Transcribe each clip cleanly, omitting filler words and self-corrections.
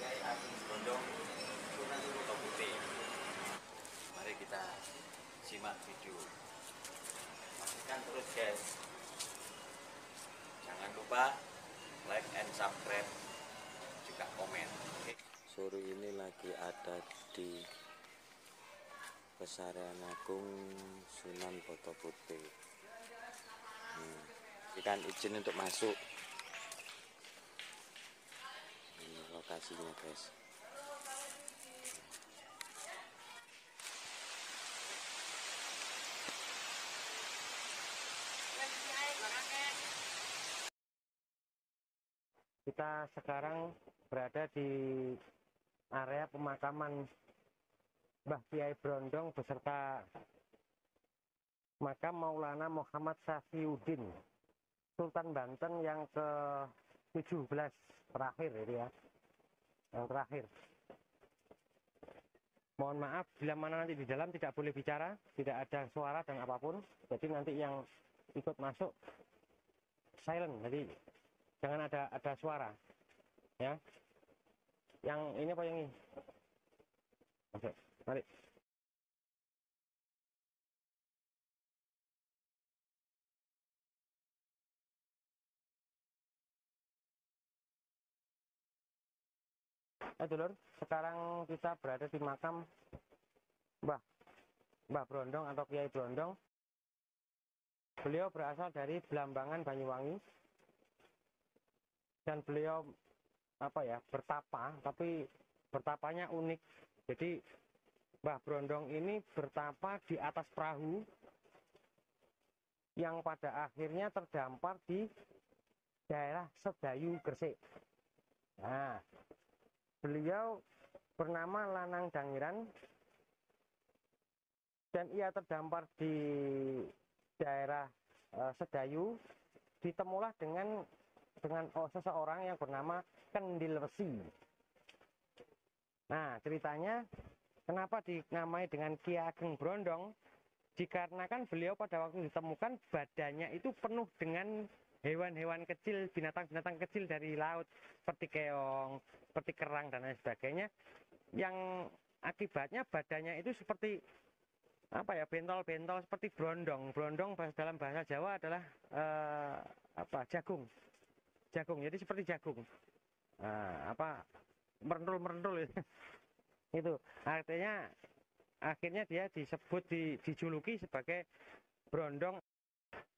Kiai Ageng Brondong Sunan Kota Putih. Mari kita simak video. Pastikan terus guys. Jangan lupa like and subscribe, juga komen. Oke. Sore ini lagi ada di Pesarian Agung Sunan Kota Putih. Berikan izin untuk masuk. Ini lokasinya guys. Kita sekarang berada di area pemakaman Mbah Kiai Brondong beserta makam Maulana Muhammad Safiuddin Sultan Banten yang ke-17 terakhir ini ya. Yang terakhir. Mohon maaf bila mana nanti di dalam tidak boleh bicara, tidak ada suara dan apapun. Jadi nanti yang ikut masuk silent, jadi jangan ada suara. Ya. Yang ini apa yang ini? Oke, mari. Dulur, sekarang kita berada di makam Mbah Brondong atau Kiai Brondong. Beliau berasal dari Blambangan, Banyuwangi. Dan beliau bertapa, tapi bertapanya unik. Jadi Mbah Brondong ini bertapa di atas perahu yang pada akhirnya terdampar di daerah Sedayu, Gresik. Nah, beliau bernama Lanang Dangiran dan ia terdampar di daerah Sedayu. Ditemulah dengan seseorang yang bernama Kendil Wesi. Nah, ceritanya kenapa dinamai dengan Ki Ageng Brondong? Dikarenakan beliau pada waktu ditemukan badannya itu penuh dengan hewan-hewan kecil, binatang-binatang kecil dari laut seperti keong, seperti kerang dan lain sebagainya, yang akibatnya badannya itu seperti bentol-bentol seperti brondong. Brondong dalam bahasa Jawa adalah jagung. Jadi seperti jagung. Merentul itu artinya akhirnya dia dijuluki sebagai Brondong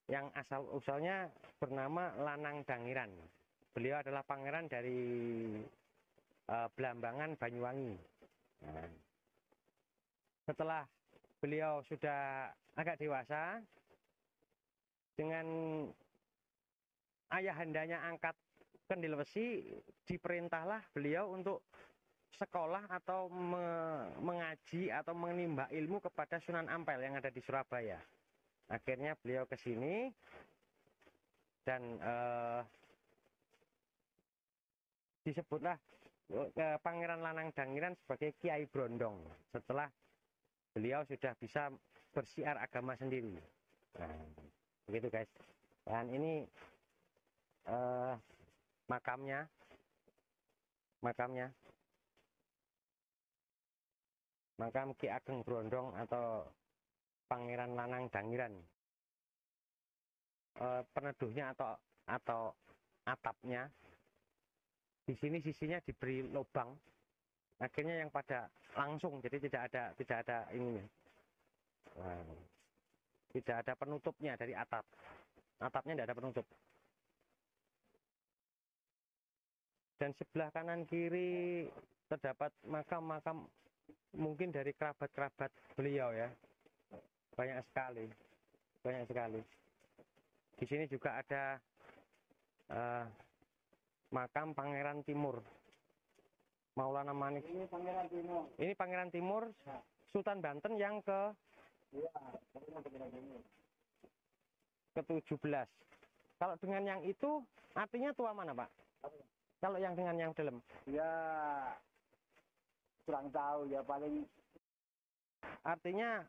yang asal usulnya bernama Lanang Dangiran. Beliau adalah pangeran dari Blambangan, Banyuwangi. Nah, setelah beliau sudah agak dewasa, dengan ayahandanya angkat Kendil Wesi, diperintahlah beliau untuk sekolah atau mengaji atau menimba ilmu kepada Sunan Ampel yang ada di Surabaya. Akhirnya beliau ke sini dan disebutlah Pangeran Lanang Dangiran sebagai Kiai Brondong setelah beliau sudah bisa bersiar agama sendiri. Nah, begitu guys. Dan ini makamnya makam Ki Ageng Brondong atau Pangeran Lanang Dangiran. Peneduhnya atau atapnya di sini sisinya diberi lubang, akhirnya yang pada langsung, jadi tidak ada ininya. Nah, tidak ada penutupnya dari atapnya tidak ada penutup. Dan sebelah kanan kiri terdapat makam-makam mungkin dari kerabat-kerabat beliau ya. Banyak sekali. Di sini juga ada makam Pangeran Timur. Maulana Manik. Ini Pangeran Timur, Sultan Banten yang ke-17. Kalau dengan yang itu artinya tua mana, Pak? Kalau yang dengan yang dalam? Ya, kurang tahu ya, paling. Artinya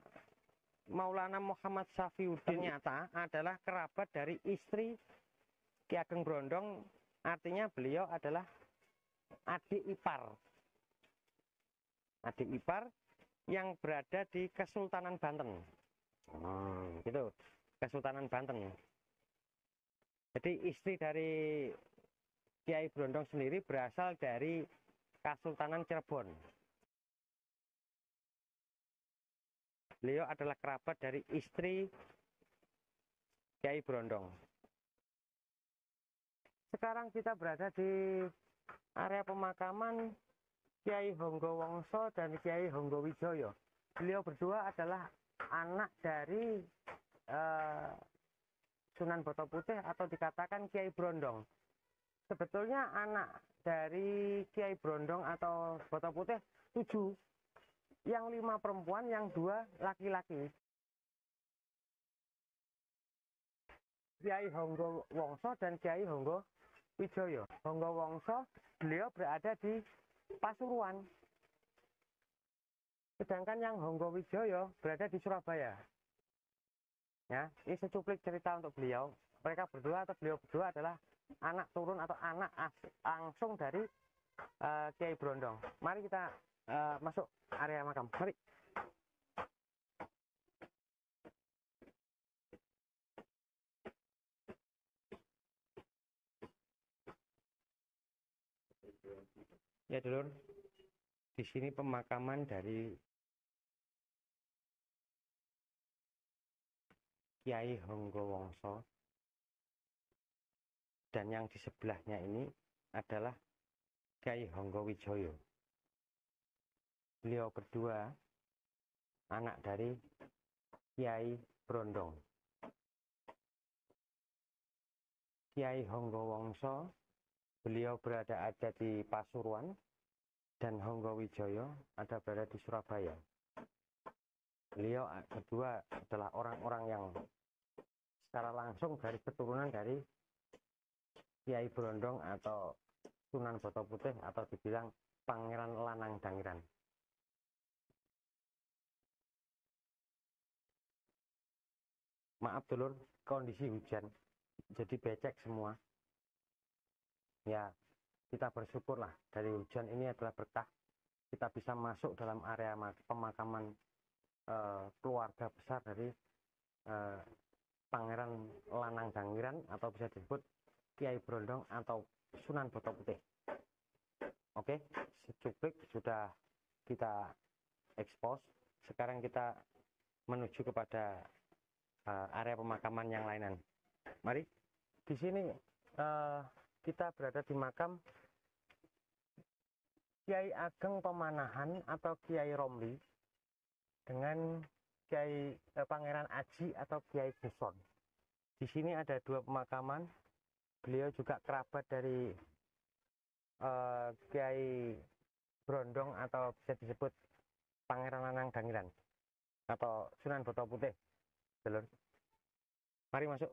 Maulana Muhammad Safiuddin nyata adalah kerabat dari istri Ki Ageng Brondong, artinya beliau adalah adik ipar adik ipar yang berada di Kesultanan Banten. Gitu, Kesultanan Banten. Jadi istri dari Kiai Brondong sendiri berasal dari Kesultanan Cirebon. Beliau adalah kerabat dari istri Kiai Brondong. Sekarang kita berada di area pemakaman Kiai Honggo Wongso dan Kiai Honggo Wijoyo. Beliau berdua adalah anak dari Sunan Boto Putih atau dikatakan Kiai Brondong. Sebetulnya anak dari Kiai Brondong atau Boto Putih 7, yang 5 perempuan, yang 2 laki-laki. Kiai Honggo Wongso dan Kiai Honggo Wijoyo. Honggo Wongso beliau berada di Pasuruan, sedangkan yang Honggo Wijoyo berada di Surabaya. Ya, ini secuplik cerita untuk beliau. Mereka berdua atau beliau berdua adalah anak turun atau anak langsung dari Kiai Brondong. Mari kita masuk area makam. Mari. Ya dulur, di sini pemakaman dari Kiai Honggo Wongso, dan yang di sebelahnya ini adalah Kiai Honggo Wijoyo. Beliau berdua anak dari Kiai Brondong. Kiai Honggo Wongso beliau ada di Pasuruan, dan Honggo Wijoyo berada di Surabaya. Beliau berdua adalah orang-orang yang secara langsung garis keturunan dari Kiai Brondong atau Sunan Boto Putih atau dibilang Pangeran Lanang Dangiran. Maaf dulur, kondisi hujan, jadi becek semua. Ya, kita bersyukurlah dari hujan ini adalah berkah. Kita bisa masuk dalam area pemakaman keluarga besar dari Pangeran Lanang Dangiran atau bisa disebut Kiai Brondong atau Sunan Boto Putih. Oke, secuplik sudah kita expose. Sekarang kita menuju kepada area pemakaman yang lainan. Mari. Di sini kita berada di makam Kiai Ageng Pemanahan atau Kiai Romli dengan Kiai Pangeran Aji atau Kiai Guson. Di sini ada 2 pemakaman. Beliau juga kerabat dari Kiai Brondong atau bisa disebut Pangeran Lanang Dangiran atau Sunan Boto Putih. Dulur. Mari masuk.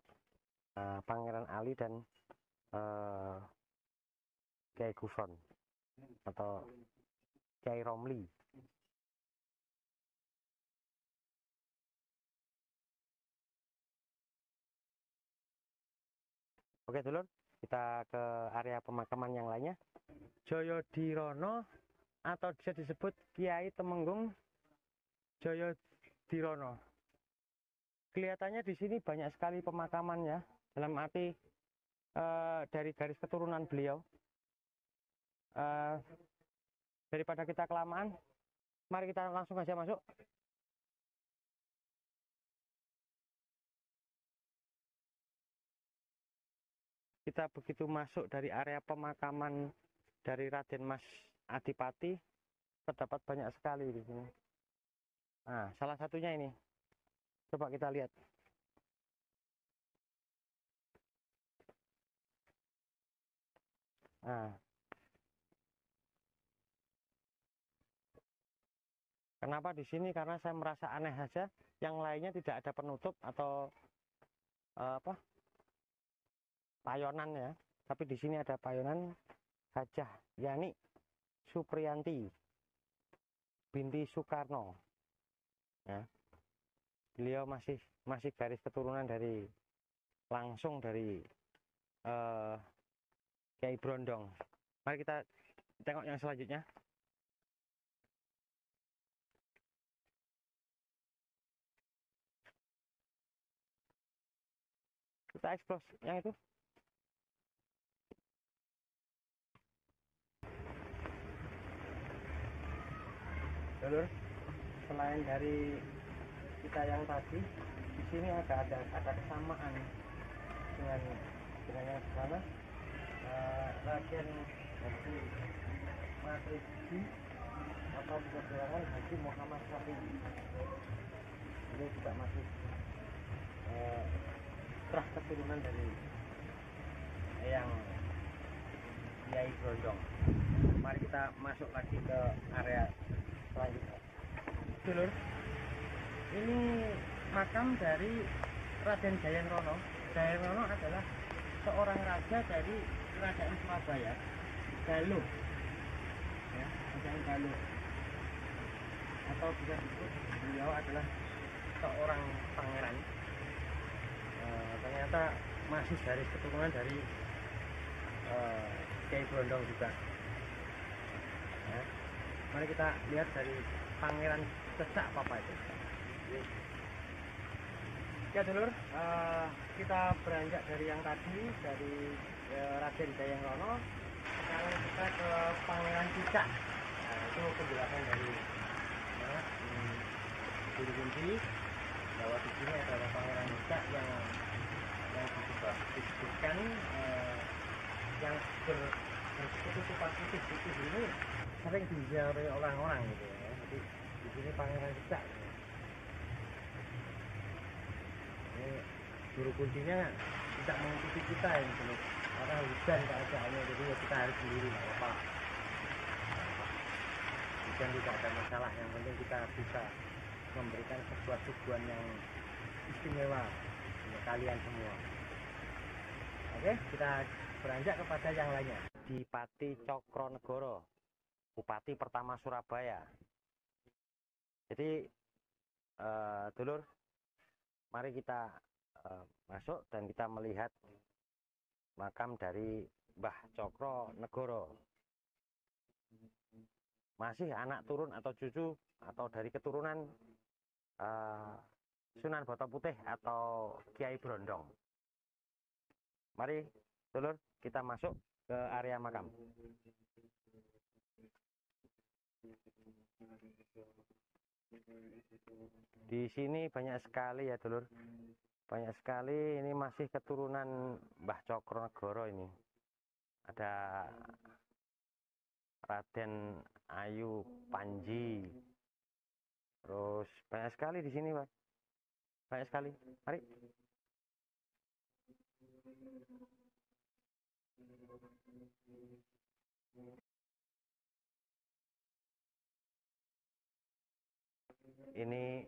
Pangeran Ali dan Kiai Guson atau Kiai Romli. Oke dulur, kita ke area pemakaman yang lainnya. Joyo Dirono atau bisa disebut Kiai Temenggung Joyo Dirono. Kelihatannya di sini banyak sekali pemakaman ya, dalam arti dari garis keturunan beliau. Daripada kita kelamaan, mari kita langsung saja masuk. Kita begitu masuk dari area pemakaman dari Raden Mas Adipati, terdapat banyak sekali di sini. Nah, salah satunya ini. Coba kita lihat. Nah, kenapa di sini? Karena saya merasa aneh saja. Yang lainnya tidak ada penutup atau payonan ya. Tapi di sini ada payonan Hajah Yani Supriyanti binti Soekarno. Ya. Beliau masih garis keturunan dari langsung dari Kiai Brondong. Mari kita tengok yang selanjutnya. Kita expose yang itu. Dulur, selain dari kita yang tadi, di sini ada kesamaan dengan yang sana. Raden Haji Matriji atau bisa bilangan Haji Muhammad Syafi'i ini juga masih terah keturunan dari yang Kiai Brondong. Mari kita masuk lagi ke area selanjutnya. Dulur, ini makam dari Raden Jayanrono. Jayanrono adalah seorang raja dari Kerajaan Surabaya, Galuh, ya, Kerajaan Galuh, atau bisa disebut beliau adalah seorang pangeran. Ternyata masih dari keturunan dari Kiai Brondong juga. Ya. Mari kita lihat dari Pangeran Cecak Papa itu. Ya dulur, kita beranjak dari yang tadi, dari Raden Jayanrono. Sekarang kita ke Pangeran Cicak. Nah, itu penjelasan dari Guru Kunci bahwa di sini adalah Pangeran Cicak yang disebutkan yang berketutupan putih ini sering diziarahi orang-orang gitu ya. Jadi di sini Pangeran Cicak. Ini guru kuncinya tidak mengikuti kita ini dulu, karena hujan keadaannya, jadi ya kita harus sendiri nggak apa-apa. Hujan tidak ada masalah, yang penting kita bisa memberikan sebuah tujuan yang istimewa untuk kalian semua. Oke, kita beranjak kepada yang lainnya. Adipati Cokronegoro, Bupati pertama Surabaya. Jadi dulur, mari kita masuk dan kita melihat makam dari Mbah Cokronegoro. Masih anak turun atau cucu atau dari keturunan Sunan Bata Putih atau Kiai Brondong. Mari dulur, kita masuk ke area makam. Di sini banyak sekali ya dulur, banyak sekali. Ini masih keturunan Mbah Cokronegoro ini. Ada Raden Ayu Panji. Terus banyak sekali di sini, Pak. Banyak sekali. Mari. Ini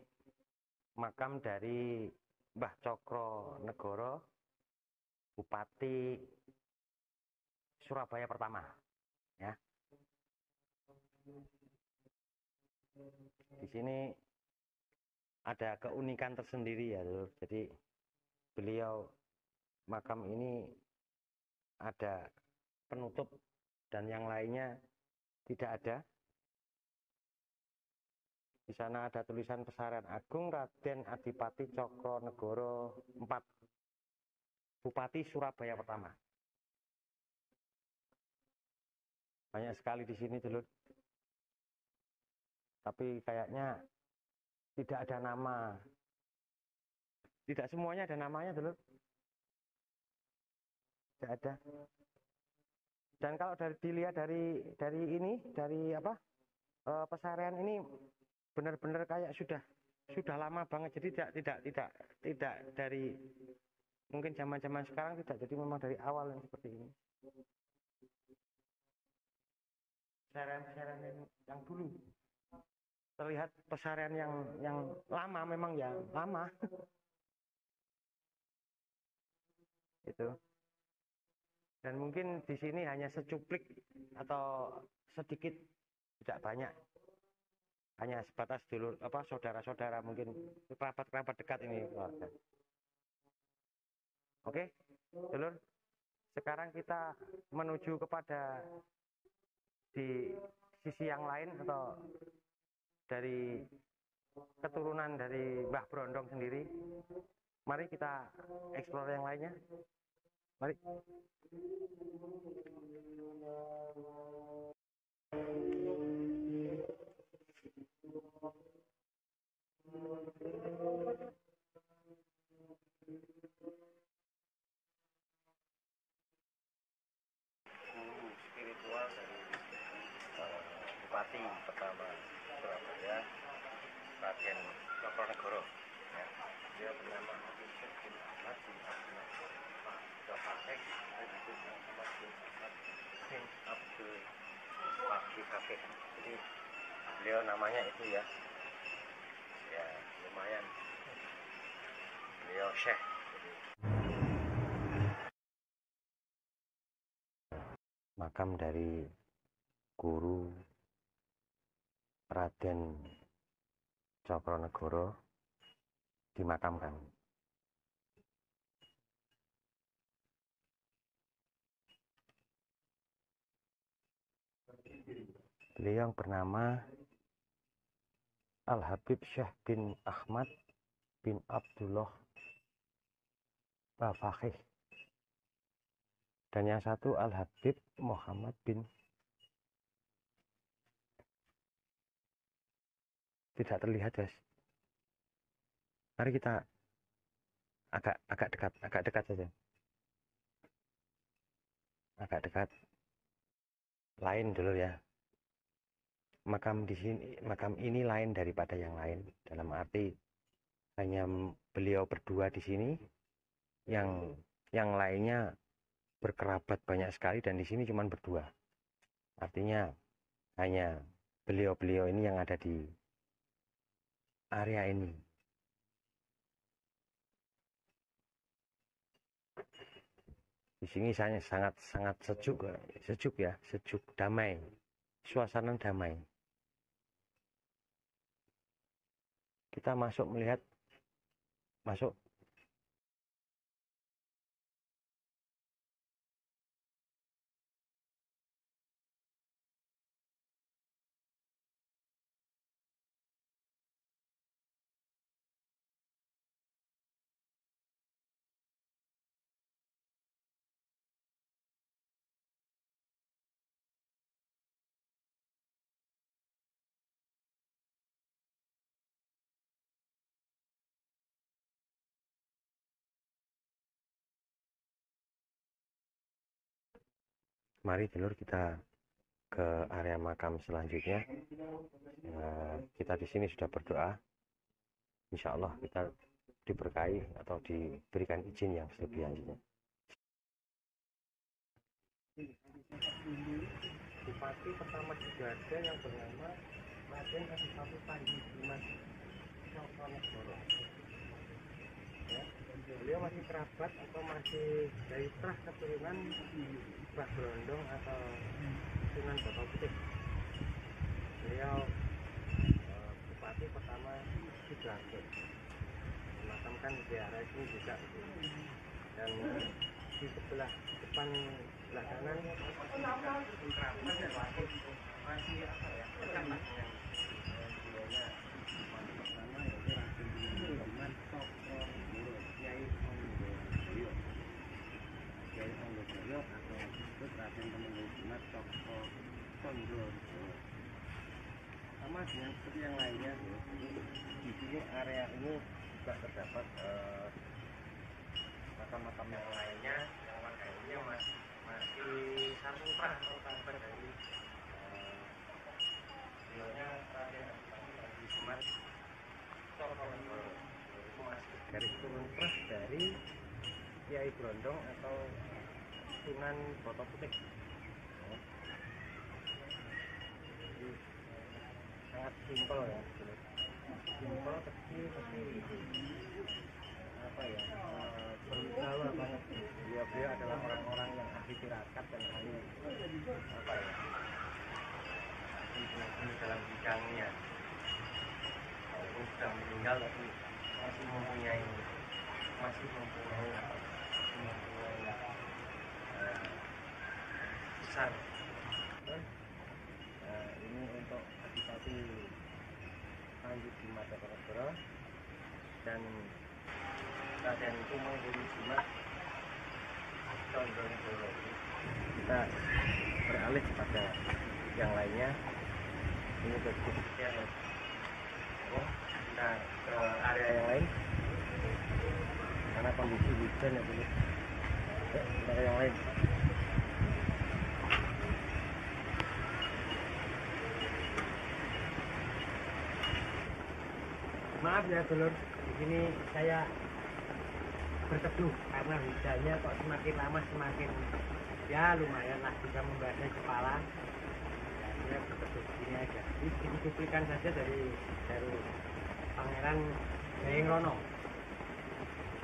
makam dari Mbah Cokronegoro, Bupati Surabaya pertama, ya. Di sini ada keunikan tersendiri ya, lho. Jadi beliau makam ini ada penutup dan yang lainnya tidak ada. Di sana ada tulisan Pesarean Agung Raden Adipati Cokronegoro IV, Bupati Surabaya pertama. Banyak sekali di sini dulur. Tapi kayaknya tidak ada nama. Tidak semuanya ada namanya dulur. Tidak ada. Dan kalau dilihat dari ini, dari apa? Pesarean ini benar-benar kayak sudah lama banget. Jadi tidak dari mungkin zaman-zaman sekarang, tidak, jadi memang dari awal yang seperti ini. Pesarean yang dulu terlihat pesarean yang lama, memang ya lama. Itu. Dan mungkin di sini hanya secuplik atau sedikit, tidak banyak. Hanya sebatas dulur, apa, saudara-saudara, mungkin kerabat-kerabat dekat ini keluarga. Oke, dulur. Sekarang kita menuju kepada di sisi yang lain atau dari keturunan dari Mbah Brondong sendiri. Mari kita explore yang lainnya. Mari. Spiritual dari Bupati pertama Surabaya, Raden Cokronegoro. Ya. Dia bernama Syekh bin Ahmad bin Abdul Fakih bin Abdul Fakih. Jadi beliau namanya itu ya, ya lumayan. Beliau Syekh. Makam dari guru Raden Cokronegoro dimakamkan. Beliau yang bernama Al-Habib Syekh bin Ahmad bin Abdullah Bafakih. Dan yang satu Al-Habib Muhammad bin, tidak terlihat guys. Mari kita agak dekat saja. Agak dekat. Lain dulu ya. Makam di sini, makam ini lain daripada yang lain. Dalam arti hanya beliau berdua di sini, yang lainnya berkerabat banyak sekali, dan di sini cuma berdua. Artinya hanya beliau-beliau ini yang ada di area ini. Di sini saya sangat sejuk ya, sejuk, damai, suasana damai. Kita masuk. Mari dulur kita ke area makam selanjutnya. Kita di sini sudah berdoa. Insya Allah kita diberkahi atau diberikan izin yang selanjutnya. Bupati pertama Sidoarjo yang bernama Raden Adipati Panji Dimas Cokronegoro. Ya, beliau masih kerabat atau masih dari terah keturunan Mbah Brondong atau Sunan Botol Putih. Beliau Bupati pertama Sidoarjo, dimakamkan di area ini juga. Dan di sebelah depan, sebelah kanan kerabat dan masih apa ya, dekat lah dengan beliaunya. Bupati pertama yaitu Raden Dimas Cokronegoro, Kiai Onggojoyo atau disebut Raden Dimas Cokronegoro. Sama dengan seperti yang lainnya, di sini area ini juga terdapat makam-makam yang lainnya, yang warganya masih sarmutra atau kerabat dari beliaunya Raden Dimas Cokronegoro. Itu masih garis turun terus dari Kiai Brondong atau Sunan Botol Putih. Sangat simpel ya, simpel, kecil tapi apa ya, berwibawa banget. Beliau adalah orang-orang yang ahli tirakat dan ahli apa ya, ini dalam bidangnya. Walaupun sudah meninggal tapi masih mempunyai besar. Ini untuk Adipati Panji Dimas Cokronegoro. Dan Raden Tumeng Dewi Jimat Condronegoro. Kita beralih pada yang lainnya. Ini berikutnya kita ke area yang lain karena kondisi hujan ya dulu. Kita ke yang lain. Maaf ya dulur, di sini saya berteduh karena hujannya kok semakin lama semakin ya lumayan lah bisa membasahi kepala. Ya, saya berteduh di sini aja. Ini cuplikan saja dari Pangeran Jayengrono.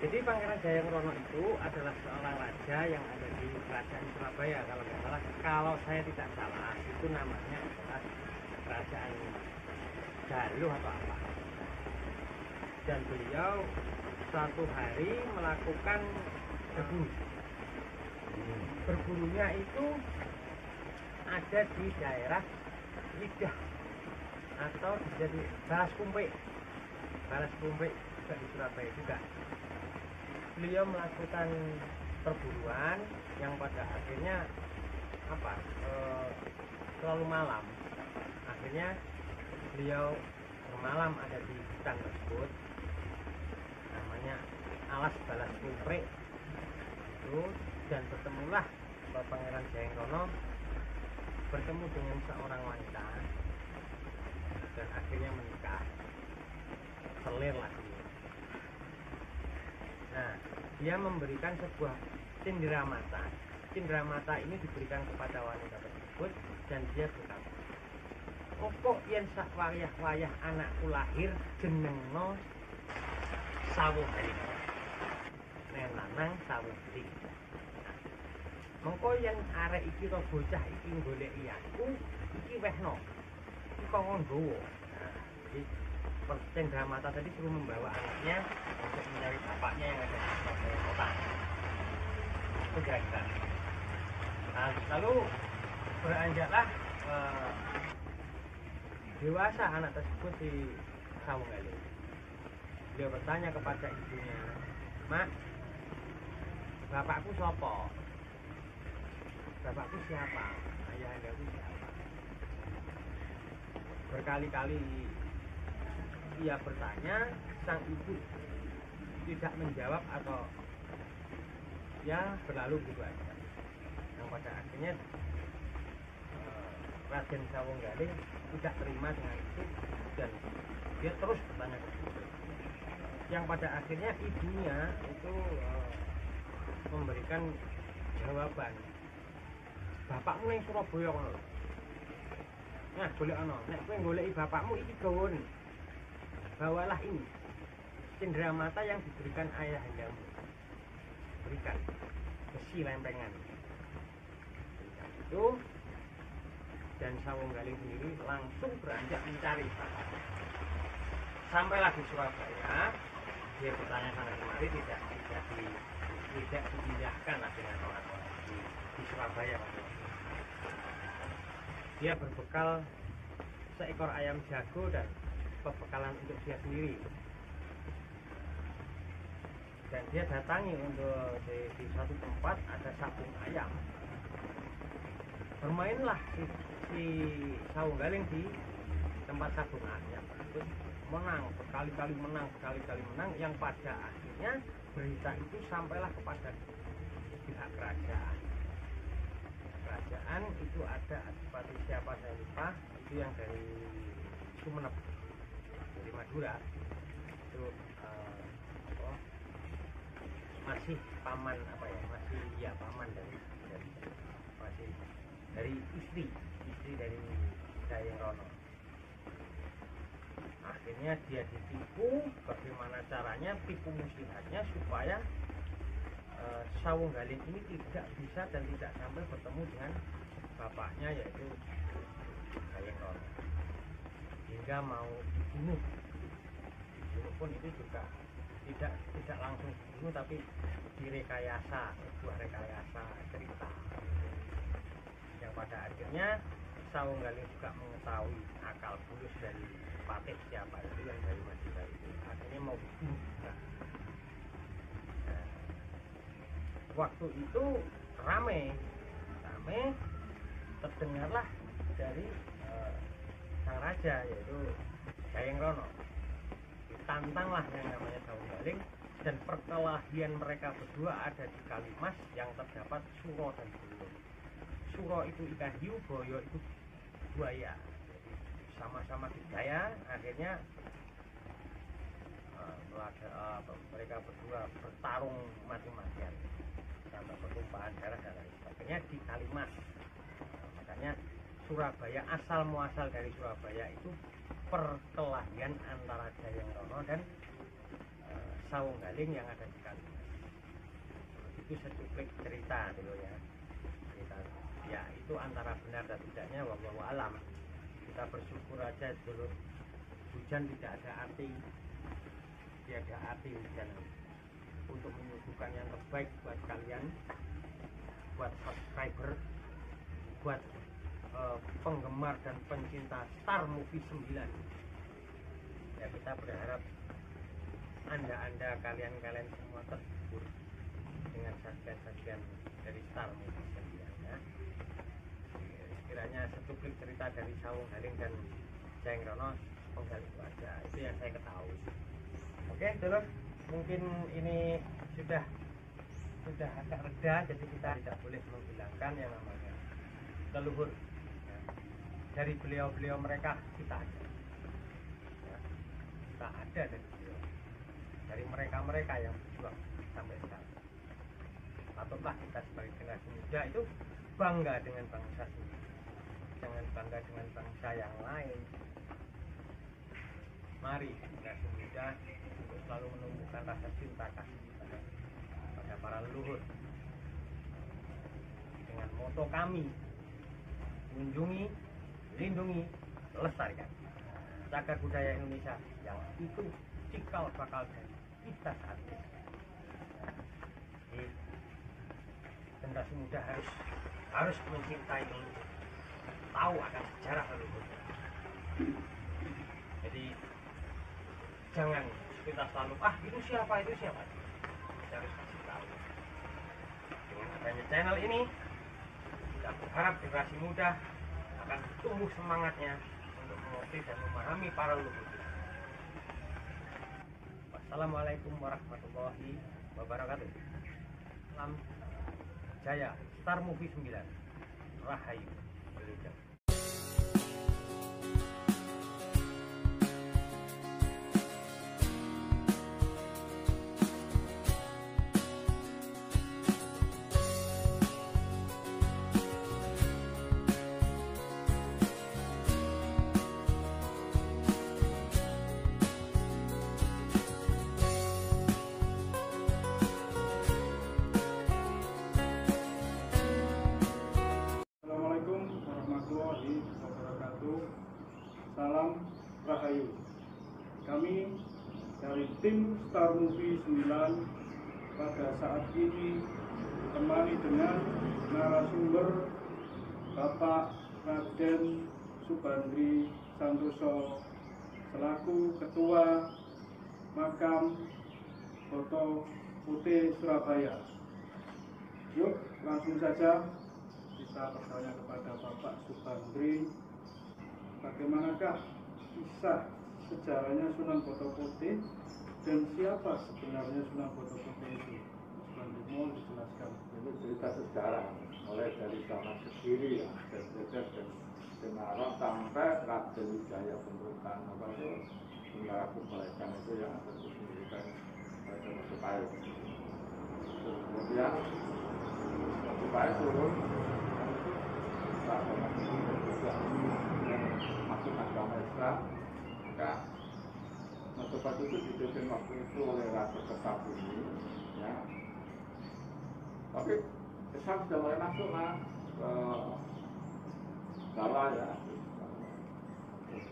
Jadi Pangeran Jayengrono itu adalah seorang raja yang ada di Kerajaan Surabaya kalau nggak salah. Kalau saya tidak salah itu namanya adalah Kerajaan Galuh atau apa. Dan beliau suatu hari melakukan berburu. Berburunya itu ada di daerah Lidah atau jadi Balas Kumpe juga di Surabaya juga. Beliau melakukan perburuan yang pada akhirnya terlalu malam. Akhirnya beliau bermalam ada di hutan tersebut. Namanya Alas Balas Kumpe itu, dan bertemulah Pangeran Jayengrono bertemu dengan seorang wanita dan akhirnya menikah. Selir lagi. Nah, dia memberikan sebuah cenderamata. Cenderamata ini diberikan kepada wanita tersebut dan dia berkata, "Opo yen sak wayah-wayah anakku lahir jenengno Sawung Galing. Nen lanang Sawung Galing. Mengko yen arek iki to bocah iki goleki aku, iki wehno. Iki kok nggowo." Nah, jadi Cendramata tadi suruh membawa anaknya untuk mencari bapaknya yang ada di Surabaya kota. Itu kira-kira. Nah, lalu beranjaklah dewasa anak tersebut di Sawung Galing. Dia bertanya kepada ibunya, "Mak, bapakku sopo? Bapakku siapa? Ayah andaku siapa?" Berkali-kali ia bertanya, sang ibu tidak menjawab atau ya berlalu gitu aja. Yang pada akhirnya Raden Sawung Galing tidak terima dengan itu dan dia terus bertanya ke ibu. Yang pada akhirnya ibunya itu memberikan jawaban, "Bapakmu yang Surabaya kono. Nah, golek ana. Nek kowe goleki bapakmu iki gawon. Bawalah ini cenderamata yang diberikan ayah andamu. Berikan besi lempengan." Berikan itu, dan Sawung Galing sendiri langsung beranjak mencari bapaknya. Sampailah di Surabaya, dia bertanya sana kemari tidak dipindahkan lah dengan orang-orang di Surabaya. Dia berbekal seekor ayam jago dan pembekalan untuk dia sendiri. Dan dia datangi untuk di suatu tempat ada sabung ayam. Bermainlah si Sawung Galing di tempat sabung ayam tersebut, menang berkali-kali menang, yang pada akhirnya berita itu sampailah kepada pihak kerajaan. Kerajaan itu ada adipati siapa saya lupa, itu yang dari Sumenep, dari Madura, itu masih paman paman dari istri dari Jayengrono. Akhirnya dia ditipu. Bagaimana caranya? Tipu muslihatnya supaya Sawung Galing ini tidak bisa dan tidak sampai bertemu dengan bapaknya yaitu Jayengrono, hingga mau dibunuh. Dibunuh pun itu juga tidak langsung dibunuh, tapi direkayasa, sebuah rekayasa cerita yang pada akhirnya Sawung Galing juga mengetahui akal bulus dari Patih siapa itu yang dari Madura itu, akhirnya mau dibunuh juga. waktu itu rame terdengarlah dari sang raja, yaitu Jayeng Rono. Ditantanglah yang namanya Sawung Galing, dan perkelahian mereka berdua ada di Kalimas yang terdapat Suro dan Boyo. Suro itu ikan hiu, Boyo itu buaya. Jadi sama-sama digaya, akhirnya mereka berdua bertarung mati-matian sampai pertumpahan darah dan lain sebagainya di Kalimas. Makanya Surabaya, asal muasal dari Surabaya itu perkelahian antara Jayeng Rono dan Sawung Galing yang ada di Kalimas. Itu secuplik cerita dulu ya. Cerita ya itu antara benar dan tidaknya wallahu alam. Kita bersyukur aja dulu hujan tidak ada arti, tiada arti hujan untuk menyuguhkan yang terbaik buat kalian, buat subscriber, buat penggemar dan pencinta Star Movie 9. Ya kita berharap anda kalian semua terhibur dengan sajian-sajian dari Star Movie 9 ya. Sekiranya secuplik cerita dari Sawung Galing dan Jayeng Rono penggal itu aja, itu yang saya ketahui. Oke dulur, mungkin ini sudah agak reda, jadi kita tidak boleh menghilangkan yang namanya leluhur ya. Dari beliau-beliau mereka kita ada ya. Kita ada dari mereka yang berjuang sampai sekarang. Patutlah kita sebagai generasi muda itu bangga dengan bangsa sendiri, jangan bangga dengan bangsa yang lain. Mari generasi muda untuk selalu menumbuhkan rasa cinta kasih pada para leluhur dengan moto kami: kunjungi, lindungi, lestarikan cagar budaya Indonesia yang itu cikal bakal dari kita saat ini. Jadi generasi muda harus mencintai leluhur, tahu akan sejarah leluhur. Jadi jangan kita selalu itu siapa. Kita harus kasih tahu. Dengan adanya channel ini, kita berharap generasi muda akan tumbuh semangatnya untuk mengerti dan memahami para leluhur. Wassalamualaikum warahmatullahi wabarakatuh. Salam jaya Star Movie 9. Rahayu. Wilujeng. Salam Rahayu. Kami dari tim Star Movie 9 pada saat ini ditemani dengan narasumber Bapak Raden Subandri Santoso selaku Ketua Makam Foto Putih Surabaya. Yuk langsung saja kita bertanya kepada Bapak Subandri, bagaimanakah kisah sejarahnya Sunan Boto Putih dan siapa sebenarnya Sunan Boto Putih itu? Subandri, mohon dijelaskan. Ini cerita sejarah, mulai dari zaman Kediri ya, dan Semarang sampai Raden Wijaya pemerintahan apa itu Tengara Kebaikan itu yang ada di pendidikan Raden Majapahit. Kemudian Majapahit turun, agama yang masuk agama Islam, maka Majapahit itu dipimpin waktu itu oleh Raja Kertabumi, ya. Tapi Islam sudah mulai masuk lah ke Jawa ya.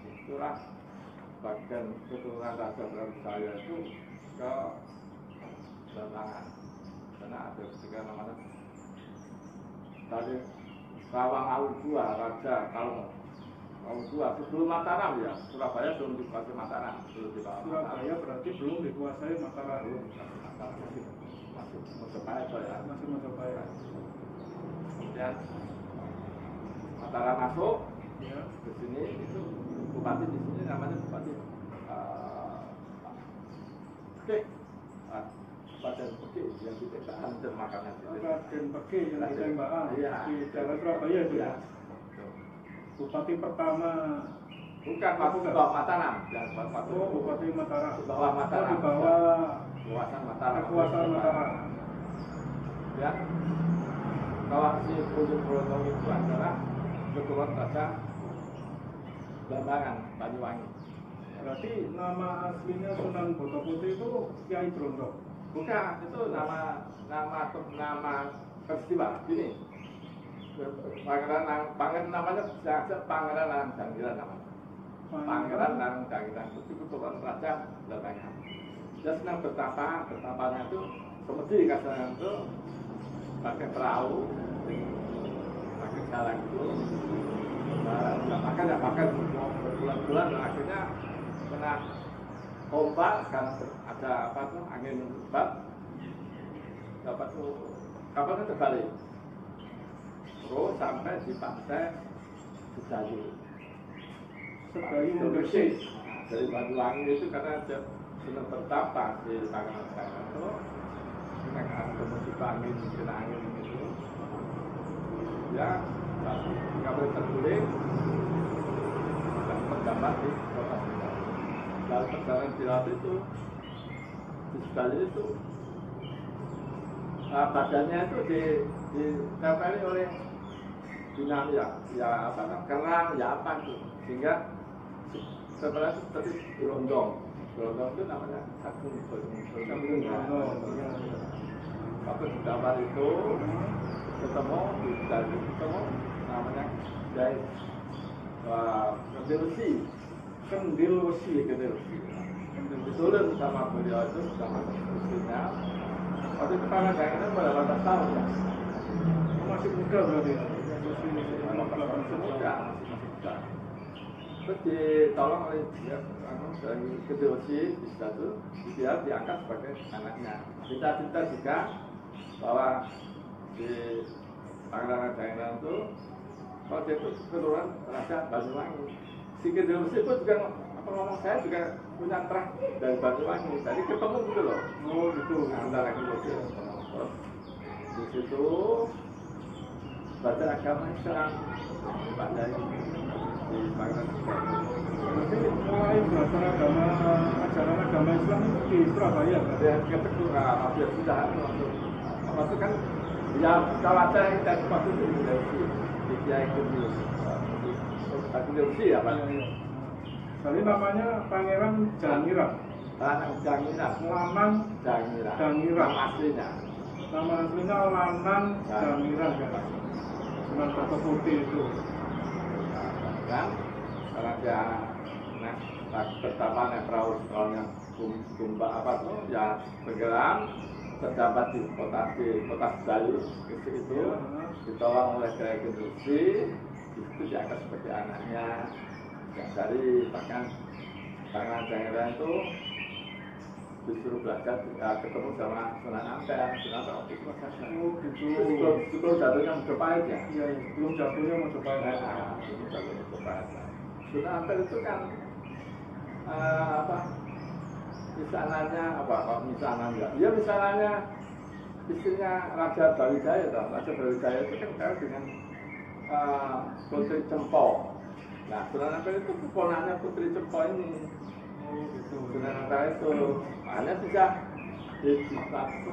Itulah bagian keturunan Raja Brawijaya itu ke Batangan, karena ada ketika namanya tadi Rawang Awu II, Raja Kalmo Awu II sebelum Mataram ya. Surabaya belum dikuasai Mataram, Surabaya berarti belum dikuasai Mataram. masuk Mojopahit ya. Masih Mojopahit. Kemudian Mataram masuk Ya. ke sini, itu bupati di sini namanya Bupati Pekik. Badan Pekik yang ditembakan dan makannya Raden Pekik yang ditembakan iya. di daerah Surabaya itu Iya. ya. Bupati pertama. Bukan masuk ke bawah Mataram, dan Oh, Bupati Mataram. di bawah Mataram. Di bawah Kekuasaan Mataram. kekuasaan Mataram. Ya. Kalau si Ujung Berondong itu adalah keturunan Raja Blambangan, Banyuwangi. Berarti nama aslinya Sunan Boto Putih itu Kiai Brondong. Bukan, itu nama peristiwa. Gini, Pangeran namanya bisa Pangeran Lanang Dangiran namanya. Pangeran Lanang Dangiran itu keturunan Raja Blambangan. Dia senang bertapa, bertapanya itu semedi kasarnya itu pakai perahu, pakai jalan itu. Nggak makan berbulan-bulan, dan akhirnya kena ombak karena ada apa tuh angin lebat, dapat tuh kapalnya terbalik, terus sampai di pantai Sedayu. Sedayu Gresik. Dari Banyuwangi itu karena dia senang bertapa di Pangeran itu, senang ada musik angin, kena angin itu, ya nggak boleh terguling. Terdapat di kota Sedayu. Lalu perjalanan di laut itu, di Sedayu itu, badannya itu ditempeli oleh dinamika, ya apa kan, kerang, ya apa itu, sehingga setelah itu seperti berondong. Berondong itu namanya sabung berondong. Waktu di dapat itu ketemu di Sedayu, ketemu namanya Jai Kendil Wesi. Ditulis sama beliau itu sama istrinya. Waktu itu Pangeran Dangiran pada 18 tahun ya. Masih muda berarti. Masih muda. Terus ditolong oleh dia dari Kendil Wesi di situ, dia diangkat sebagai anaknya. Cita-cita juga bahwa di Pangeran Dangiran itu kalau dia itu keturunan Raja Banyuwangi. Si Kendil Wesi pun juga ngomong saya juga punya terah dari Banyuwangi. Tadi ketemu gitu loh. Oh gitu. Antara Kendil Wesi. Terus di situ belajar agama Islam pada di Pangeran. Berarti mulai belajar ajaran agama Islam itu di Surabaya. Dia keteguran, dia sudah waktu kan ya kawasan yang kita waktu itu di Kiai Kendil Wesi ya Pak. Jadi namanya Pangeran Dangiran. Lanang Dangiran. Lanang Dangiran. Dangiran. Nama aslinya. Nama aslinya Lanang Dangiran kan. Sunan Boto Putih itu. Kan karena dia pertama perahu yang Gumba apa tuh ya tenggelam, terdapat di kota Sedayu itu ditolong oleh Kiai Kendil Wesi. Itu diangkat sebagai anaknya. Ya, dari bahkan Pangeran Dangiran itu disuruh belajar ketemu sama Sunan Ampel. Sunan Ampel waktu itu masih ada. Oh gitu. Itu jatuhnya Mojopahit ya. Iya, belum jatuhnya Mojopahit. Itu jatuhnya Mojopahit. Sunan Ampel itu kan apa? Misalnya apa? Misalnya ya misalnya istrinya Raja Brawijaya, Raja Brawijaya itu kan kaya dengan Putri Cempo. Nah, Sunan Ampel itu keponaknya Putri Cempo ini. Oh gitu. Sunan Ampel itu hanya bisa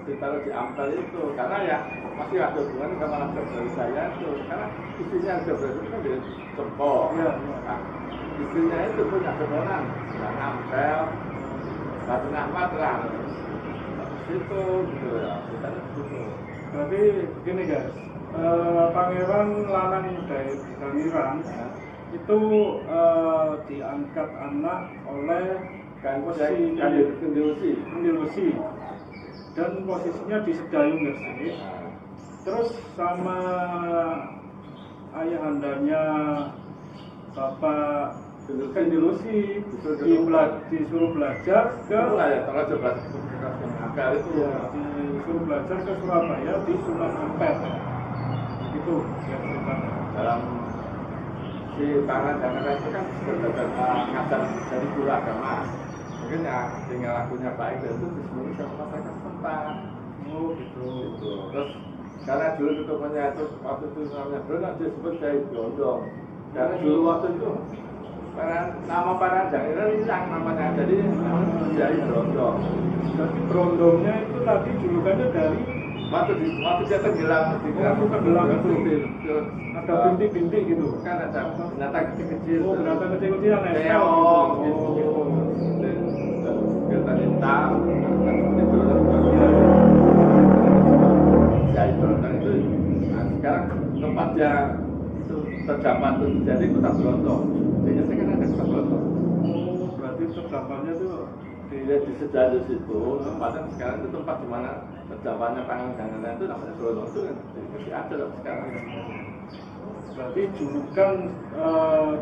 ditaruh di Ampel itu karena ya masih ada hubungan sama Raja Brawijaya itu karena istrinya Raja Brawijaya itu kan dari Cempo. Iya. Nah, istrinya itu punya keponakan Sunan Ampel, Batu Ahmad lah. Itu gitu ya, kita gitu. Berarti begini guys, Pangeran Lanang Dangiran itu diangkat anak oleh Kendil Wesi dan posisinya di Sedayu Gresik. Terus sama ayahandanya Bapak dilusi, disuruh belajar ke Agar itu disuruh belajar ke Surabaya di Sunan Ampel. Itu yang ceritanya. dalam si tangan dan itu kan ngajar dari guru agama. Mungkin ya tinggal lakunya baik dan itu disebut sama masyarakat setempat. Oh gitu. Terus karena dulu ketuanya itu waktu itu namanya Bruno disebut Kiai Brondong. Karena dulu waktu itu nama para daerah hilang namanya, jadi Kiai Brondong. Jadi Brondongnya itu tadi julukannya dari Waktu dia tenggelam, itu ada bintik-bintik gitu. kan ada binatang kecil-kecil. Oh, binatang kecil-kecil yang nempel Keong, gitu. kelihatan hitam, ya itu nah, sekarang tempatnya itu terdapat itu jadi kota Brondong. Sehingga saya kan ada kota Brondong. Oh, berarti terdapatnya tuh Di sejarah situ tempatnya sekarang itu tempat di mana terdapatnya pangan itu namanya Brondong itu kan masih ada loh sekarang. berarti julukan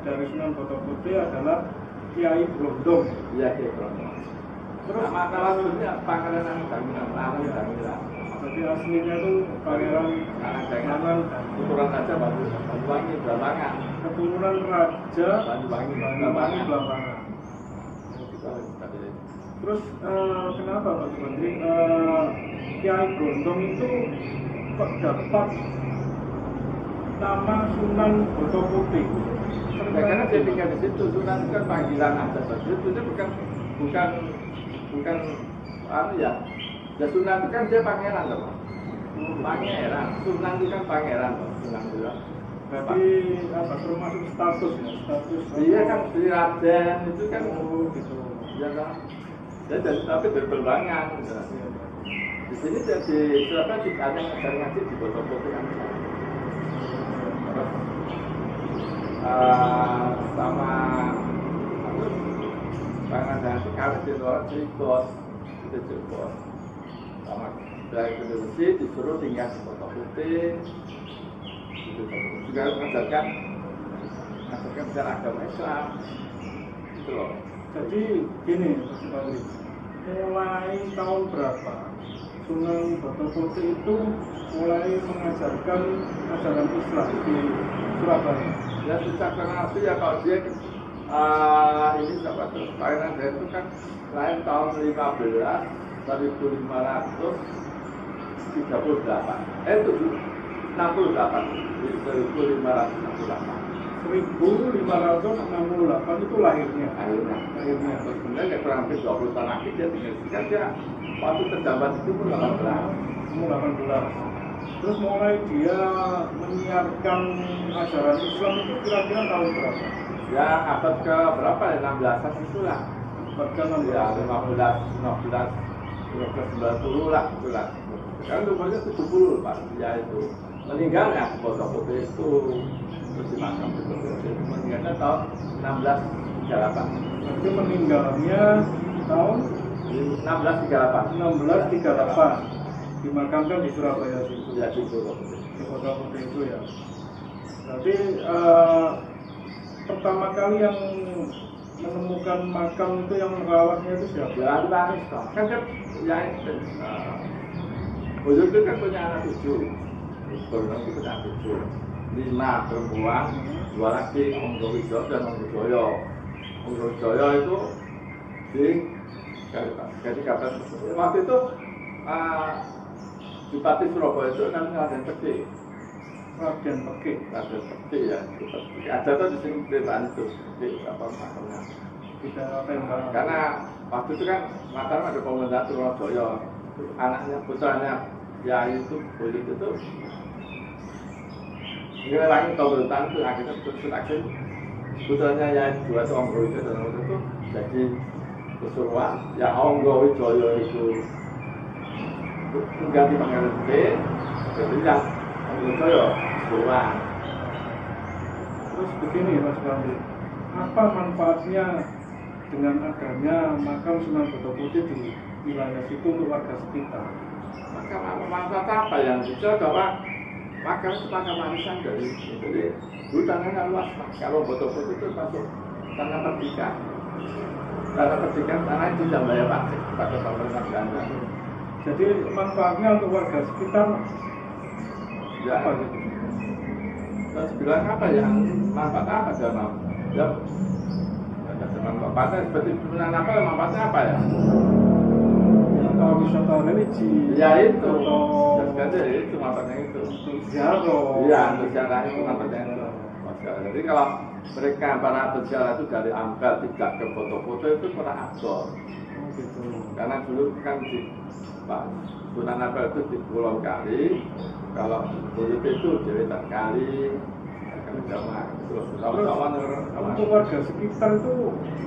dari Sunan Botol Putih adalah Kiai Brondong. Iya Kiai Brondong. Terus nama aslinya Pangeran Anang. berarti aslinya itu Pangeran Anang Keturunan Raja Banyuwangi Blambangan. keturunan Raja Banyuwangi Blambangan. Terus kenapa Pak Menteri Kiai Brondong itu kok dapat nama Sunan Botol Putih? Ya, karena dia tinggal di situ, Sunan itu kan panggilan aja saja. Itu bukan anu ya. Ya Sunan itu kan dia pangeran loh. Pangeran, Sunan itu kan pangeran loh. Sunan itu. Berarti apa termasuk status ya? Status Iya kan Sri Raden itu kan gitu. ya kan. Ya jadi tapi berperbangan. Gitu. Di sini jadi Surabaya juga ada ngajar ngaji di Botol Putih kan. Sama Pangeran itu kawin di luar Cirebon, itu Cirebon. Sama dari Indonesia disuruh tinggal di Botol Putih. Itu juga mengajarkan secara agama Islam. Itu loh. Jadi gini Mas Badri, mulai tahun berapa Sunan Botol Putih itu mulai mengajarkan ajaran Islam di Surabaya? Ya sejak kenal sih ya kalau dia ini siapa tuh Pangeran dia itu kan lahir tahun 1538 1568 itu lahirnya. akhirnya terus kemudian ya kurang lebih 20 tahun lagi dia tinggal di kan dia waktu terdapat itu pun 18. Terus mulai dia menyiarkan ajaran Islam itu kira-kira tahun berapa? ya abad ke berapa ya 16an itulah Berjalan ya 15 1990 lah itulah sekarang umurnya 70 Pak dia itu meninggalnya Botol Putih itu terus dimakam itu meninggalnya tahun 1638 Berarti meninggalnya tahun 1638 dimakamkan di Surabaya situ. ya di Botol Putih Di Botol Putih itu ya. Berarti pertama kali yang menemukan makam itu yang merawatnya itu siapa? ya itu Panis toh kan dia ya Bojol itu kan punya anak 7 Bojol itu punya anak 7 5 perempuan 2 laki Om Gowijo dan Om Wijoyo. Om Wijoyo itu di jadi kapan waktu itu Bupati Surabaya itu namanya Raden Peki. Raden Peki. Raden Peki ya. Ada tuh di sini Dewan itu di apa makamnya. Tidak tembak. Karena waktu itu kan makam ada pemerintah Surabaya. Anaknya putranya ya itu Bojol itu ngelewangi pemerintahan itu akhirnya betul-betul akhir putranya ya dua Om Gowijo dan waktu itu jadi kesuruhan ya Om Gowijo itu ganti Pangeran Putih jadi yang Om Gowijo kesuruhan. Terus begini Mas Bandi, apa manfaatnya dengan adanya makam Sunan Botol Putih di wilayah situ untuk warga sekitar? Maka manfaat apa yang bisa bahwa makam itu makam warisan dari jadi hutannya kan luas Mas. Kalau Botol Putih itu masuk tanah perdikan. Tanah perdikan tanah itu tidak bayar pajak pada pemerintah Belanda. Jadi manfaatnya untuk warga sekitar Ya, apa gitu? terus bilang apa ya? Manfaat apa dalam? Ya, manfaatnya seperti penggunaan apa? Manfaatnya apa ya? Atau wisata religi? Ya itu, atau itu manfaatnya itu. ziarah? Iya, untuk ziarah itu manfaatnya itu. Jadi kalau mereka para peziarah itu dari Ampel tidak ke foto-foto itu kurang abdol. Gitu. Karena dulu kan di Pak Sunan Ampel itu di Pulau Kali, kalau Buyut itu di Wetan Kali, kami sama terus kawan-kawan Untuk warga sekitar itu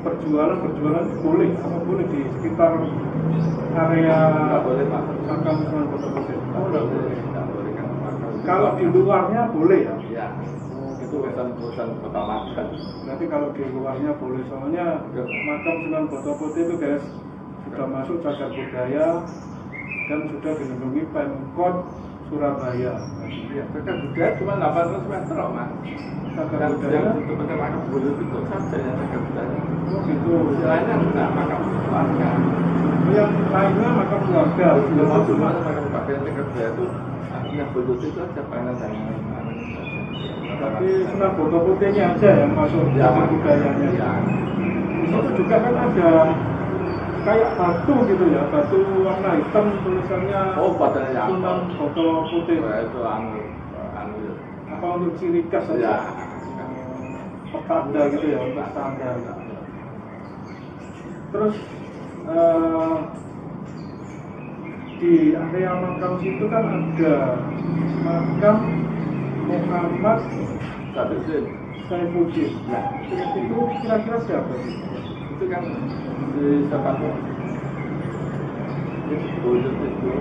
berjualan itu boleh? Apa boleh di sekitar area nggak boleh Pak. makam Sunan Botopusir? Oh, nggak boleh kan makam. Kalau di luarnya boleh ya? Ya, itu urusan kota makan. Nanti kalau di luarnya boleh, soalnya makam Sunan Botopusir itu guys sudah masuk cagar budaya dan sudah dilindungi Pemkot Surabaya. Iya, cagar budaya cuma 800 meter loh Mas. Cagar Yang budaya itu benar makam Buyut itu saja yang cagar budaya. oh gitu. Istilahnya enggak makam keluarga. Yang lainnya makam keluarga. Cuma makam pakai cagar budaya itu yang Buyut itu aja pengen jangan. Tapi Sunan Botopusirnya aja yang masuk cagar budayanya. Ya. Di situ juga kan ada kayak batu gitu ya, batu warna hitam tulisannya Oh, badannya yang Sunan Botopusir. itu anu ya. Apa untuk ciri khas Ya. saja? Petanda gitu ya, untuk tanda. Terus di area makam situ kan ada makam Muhammad Tapi sih, Saifuddin. nah, Itu kira-kira siapa sih? itu kan di siapa tuh? Itu Buyut itu,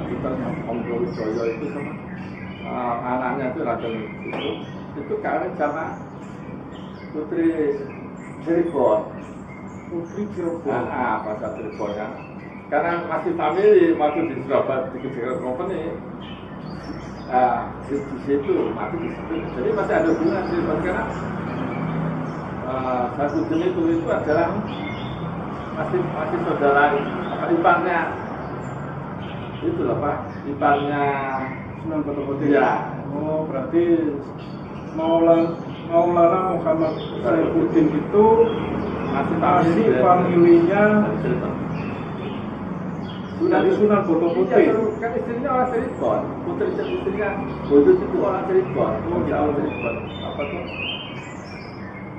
kita Om Gawijoyo itu sama anaknya itu Raden itu kawin sama Putri Cirebon. Putri Cirebon. Bahasa Cirebon ya. Karena masih family waktu di Surabaya di Kejagaan Company. Di situ, masih di situ. Jadi masih ada hubungan Cirebon karena Saifuddin itu adalah masih saudara iparnya itu loh Pak, iparnya Sunan Botopusir. ya. Oh, berarti Maulana Muhammad Saifuddin itu masih familinya dari Sunan Botopusir. Iya, kan istrinya orang Cirebon, putri istrinya Buyut itu orang Cirebon. Oh, ya orang Cirebon. Apa tuh?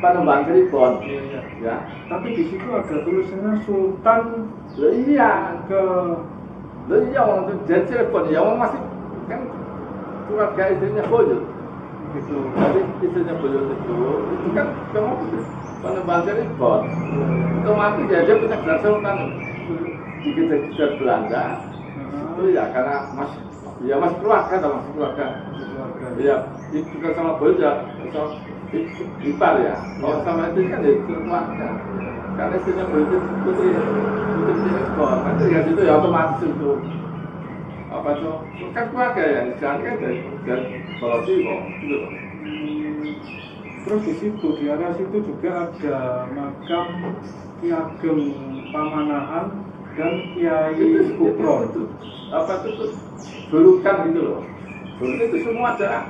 Panembahan Cirebon. Iya. Ya. Tapi di situ ada tulisannya Sultan Loh iya, ke orang itu dari Cirebon ya, orang masih kan keluarga istrinya Buyut. gitu. Jadi istrinya Buyut itu kan cuma putri Panembahan Cirebon. Otomatis dia punya gelar sultan di kejar Belanda. Itu ya karena masih keluarga atau masih keluarga. Iya, itu juga sama Buyut ya, sama ipar ya. Kalau sama itu kan itu keluarga. Karena istrinya Buyut itu putri Cirebon. Nanti ya itu ya otomatis itu apa tuh kan keluarga ya. Sekarang kan dari Bawah Siwo gitu loh. Terus di situ di area situ juga ada makam Ki Ageng Pamanahan dan Kiai Kupron. Itu apa itu julukan gitu loh. Buyut itu semua adalah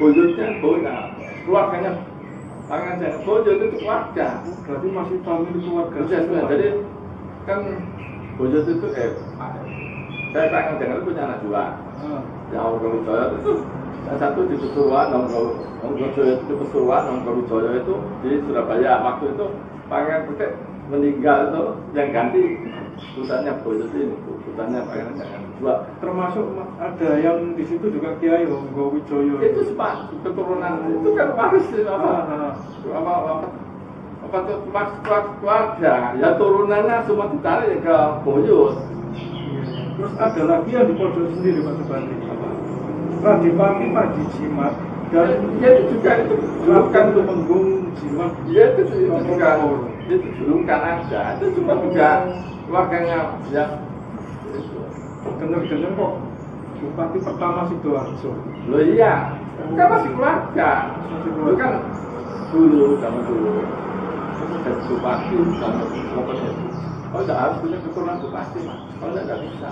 Buyutnya keluarganya tangan saya Buyut itu keluarga. Berarti masih famili keluarga. Jadi kan Buyut itu saya pengen dengar punya anak dua. Yang Om Gawijoyo itu yang satu di Pesuruan, Om Gawijoyo itu di Pesuruan, Om Gawijoyo itu di Surabaya. Waktu itu Pangeran Kutik meninggal itu yang ganti putranya Buyut ini, putranya Pangeran jangan dua. Termasuk ada yang di situ juga Kiai Honggo Wijoyo. Itu semua keturunan itu kan waris apa tuh keluarga ya turunannya semua ditarik ke Buyut. Terus ada lagi yang di pojok sendiri Pak Subandi. Radipati Panji Jimat dan ya itu juga itu julukan Tumenggung Jimat. ya itu juga itu julukan aja itu cuma juga keluarganya ya Dengar-dengar kok Bupati pertama Sidoarjo. loh iya kan masih keluarga itu kan dulu zaman dulu jadi bupati dan pokoknya itu. Kalau tidak harus punya keturunan bupati, Mas. Kalau tidak bisa.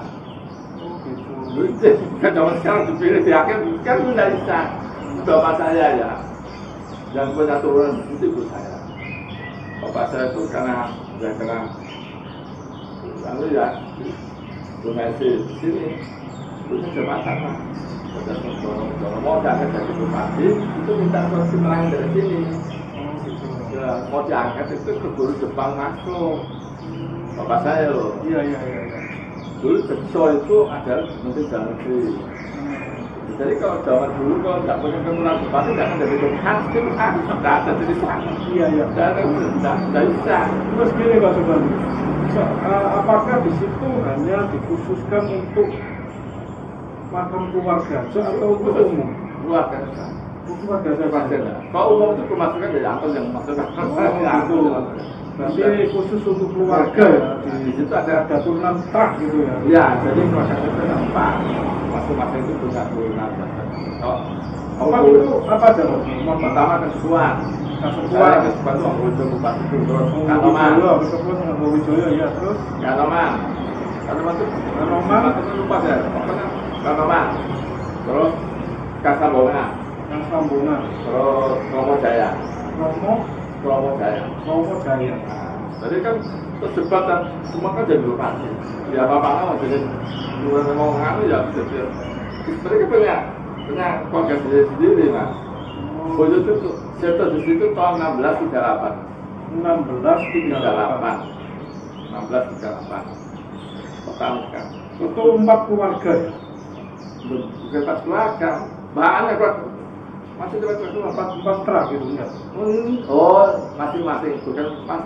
Oh gitu. Kan zaman sekarang dipilih di akhir kan tidak bisa. Bapak saya ya, yang punya turunan itu ibu saya. Bapak saya itu karena lalu ya donasi di sini punya jabatan Mas. Kalau mau diangkat jadi bupati itu minta kursi melayang dari sini. Oh gitu. Ya, mau diangkat itu ke guru Jepang masuk. Bapak saya loh. Iya. Dulu Bekso itu ada menteri dalam negeri. Jadi kalau zaman dulu kalau tidak punya keturunan bupati tidak akan jadi hasil tidak ada jadi sana. Iya. Tidak bisa. Terus gini Pak Subandi, apakah di situ hanya dikhususkan untuk makam keluarga atau untuk umum? Keluarga. Keluarga saya Keluarga. Kalau umum itu pemasukan dari angkot yang masukkan. Berarti khusus untuk keluarga ya. Di situ ada turunan truk gitu ya. Ya, jadi keluarga itu nampak. Masing-masing itu punya turunan. Apa itu apa aja? Pertama kesepuan. Kesepuan. Kesepuan itu Wonggojo Bupati itu terus Kanoman. Kesepuan Wonggojo ya terus. Kanoman itu lupa ya. Pokoknya Kanoman. Terus Kasambonga. Terus Romo Jaya. Jadi kan tersebar dan semua kan jadi bupati. Ya apa-apa kan jadi mau nganu ya jadi. Mereka punya keluarga sendiri Mas. Bojo itu saya di situ tahun 1638. 1638. Pertama kan. Itu 4 keluarga ya? Bukan 4 keluarga. Banyak kok. Masih dapat itu 4 truk gitu ya? Oh, masing-masing bukan pas.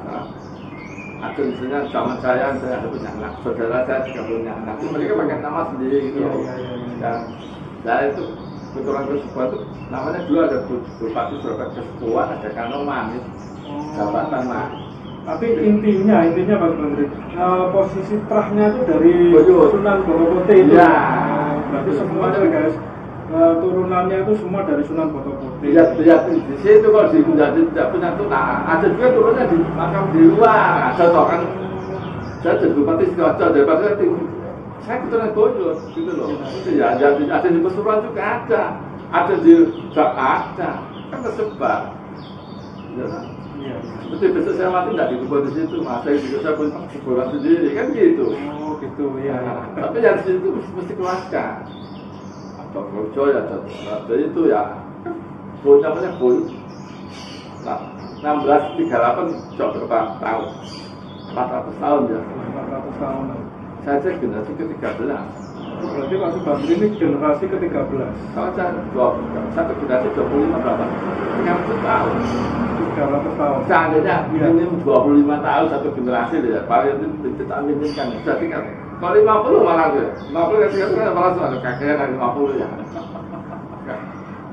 Ada misalnya zaman saya ada punya anak, saudara saya juga punya anak. Mereka pakai nama sendiri gitu. Iya. Dan saya itu keturunan Kesepuan itu namanya dulu ada Bupati Surabaya Kesepuan, ada Kanoman, jabatan Mas. Tapi intinya Pak Menteri, posisi trahnya itu dari Sunan Borobudur itu. Iya. Berarti semuanya guys. Turunannya itu semua dari Sunan Borobudur. Iya, di situ kalau tidak punya tuh, ada juga turunnya di makam di luar, ada toh kan. Saya jadi bupati Sidoarjo, daripada saya keturunan Bojo, gitu loh. Itu ya, ada di Pasuruan juga ada di ada, kan tersebar. Iya. Seperti besok saya mati tidak dikubur di situ, mas. Saya juga saya punya kuburan sendiri, kan gitu. Oh gitu, ya. Tapi yang di situ mesti keluarga. Atau Bojo ya, jadi itu ya. Bojo namanya Bojo. Nah, 1638 jauh berapa tahun? 400 tahun ya. 400 tahun. Saya cek generasi ke-13. Berarti Pak Subandri ini generasi ke-13. Kalau saya satu generasi 25 berapa? 300 tahun. 300 tahun. Seandainya minim 25 tahun satu generasi ya, paling itu tak minimkan. Jadi kan kalau 50 malah tuh, 50 kan malah ada kakek dari 50 ya.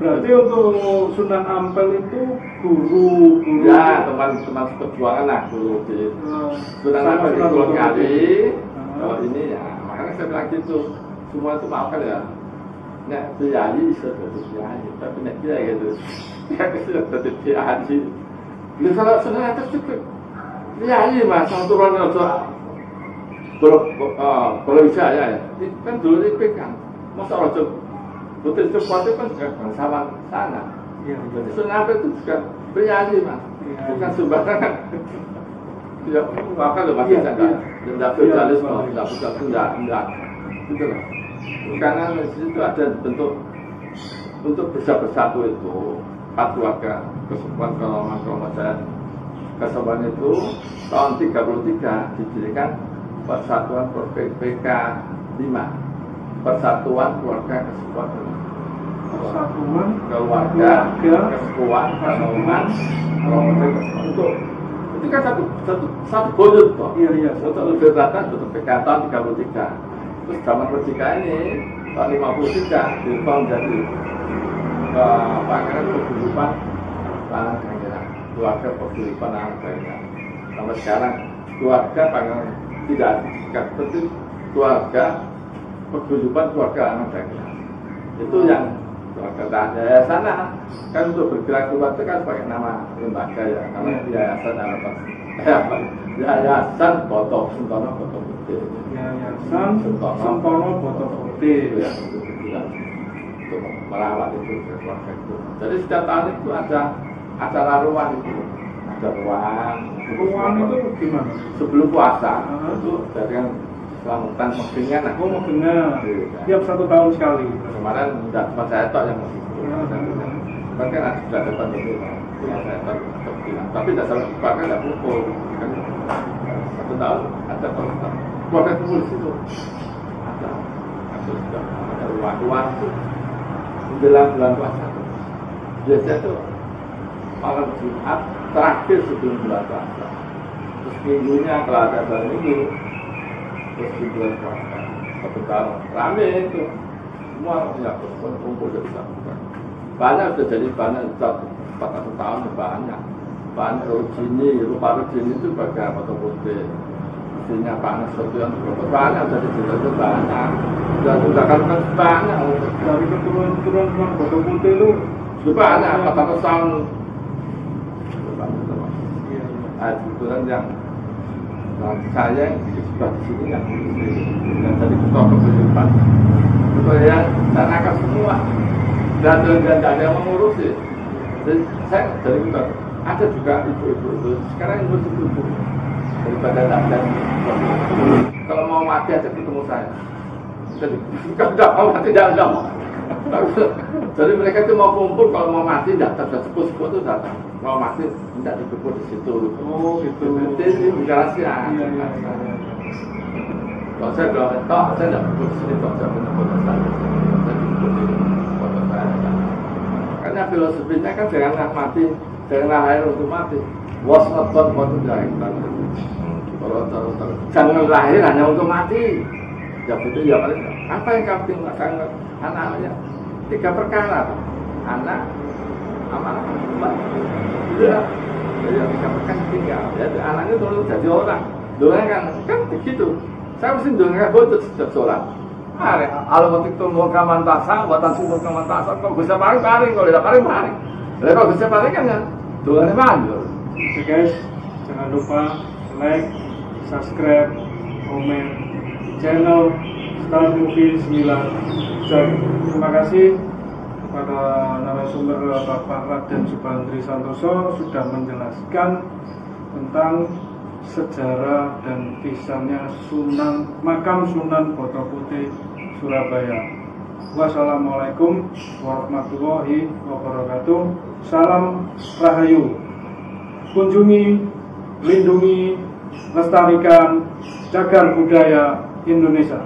Berarti untuk Sunan Ampel itu guru ya teman-teman seperjuangan lah guru di Sunan Ampel itu dua kali. Kalau ini ya makanya saya bilang gitu, semua itu maafkan ya. Nek kiai bisa jadi kiai, tapi nek kiai gitu, ya bisa jadi kiai. Ini kalau Sunan Ampel cukup kiai mas, sama turun itu kalau bisa ya, kan dulu ini pegang, masa orang betul cepat itu kan juga bangsawan sana. Jadi Sunan Ampel itu juga priayi mas, bukan sembarangan. Ya, maka lo masih tidak feudalisme, tidak, gitu loh. Karena di situ ada bentuk untuk bersatu itu 4 keluarga Kesepuan kalau saya Kesepuan itu tahun 33 didirikan Persatuan PK 5. Persatuan Keluarga Kesepuan. Persatuan Keluarga Kesepuan Kanoman untuk itu kan satu bonus toh. Iya. Untuk lebih rata untuk PK tahun 33. Terus zaman ketika ini tahun 53 diubah menjadi Pangeran Paguyuban Lanang Pangeran, keluarga Paguyuban Lanang Pangeran. Sampai sekarang keluarga Pangeran tidak seperti keluarga Paguyuban keluarga Lanang Pangeran. Itu yang keluarga yayasan kan untuk bergerak keluar itu kan pakai nama lembaga ya, nama yayasan apa. Yayasan Boto Sentono Boto Putih. Yayasan Sentono Boto Putih. Itu ya untuk merawat itu keluarga itu. Jadi setiap tahun itu ada acara ruang itu, ada ruang. Ruang itu gimana? Sebelum puasa itu dari yang selamatan Megengan. Oh, Megengan. Tiap 1 tahun sekali. Kemarin tidak cuma saya tok yang masih. Bahkan sudah ada pandemi, ya saya tok bilang. Tapi tidak salah bahkan tidak pukul. Kan 1 tahun ada keluarga kumpul di situ. Ada ruang itu menjelang bulan puasa. Biasanya itu malam Jumat terakhir sebelum bulan puasa. Terus minggunya kalau ada bulan minggu, terus di bulan puasa. 1 tahun rame itu. Semua punya kumpul dari sana. Banyak sudah jadi banyak 400 tahun banyak. Banyak rojini, rupa rojini itu bagian Boto Putih. Isinya panas seperti yang banyak dari situ itu banyak. Dan gunakan banyak. Dari keturunan Boto Putih itu sudah banyak 400 tahun. Nah, kebetulan yang saya yang di sebelah sini yang jadi ketua kepentingan. Itu ya, saya akan semua. Dan tidak ada yang mengurusi. Jadi saya dari kita ada juga ibu-ibu itu. Sekarang ibu-ibu daripada tidak. Kalau mau mati aja ketemu saya. Jadi kalau tidak mau mati tidak mau. Jadi mereka itu mau kumpul kalau mau mati tidak ada sepuh-sepuh itu datang. Mau mati tidak dikubur di situ. Oh itu. Ini rahasia. Kalau saya bilang, toh saya tidak kubur di sini, toh saya punya foto saya. Saya kubur di foto saya. Karena filosofinya kan janganlah mati, janganlah lahir untuk mati. Was nonton foto jahitan. Jangan lahir hanya untuk mati. Ya betul ya paling. Apa yang kamu tinggalkan anak-anaknya? 3 perkara. Anak, amanah, ya, 3 perkara tinggal. Jadi anaknya dulu jadi orang. Dulu kan begitu. Saya mesti dengar bocor setiap sholat. Mari, kalau waktu itu mau kamantasa, buatan sumur kamantasa, kok bisa paring, kalau tidak paring. Lalu kalau bisa paring kan ya, doanya manjur. Oke guys, jangan lupa like, subscribe, komen channel Star Movie 9. Terima kasih kepada narasumber Bapak Raden Subandri Santoso sudah menjelaskan tentang sejarah dan kisahnya makam Sunan Boto Putih Surabaya. Wassalamualaikum warahmatullahi wabarakatuh. Salam Rahayu. Kunjungi, lindungi, lestarikan cagar budaya Indonesia.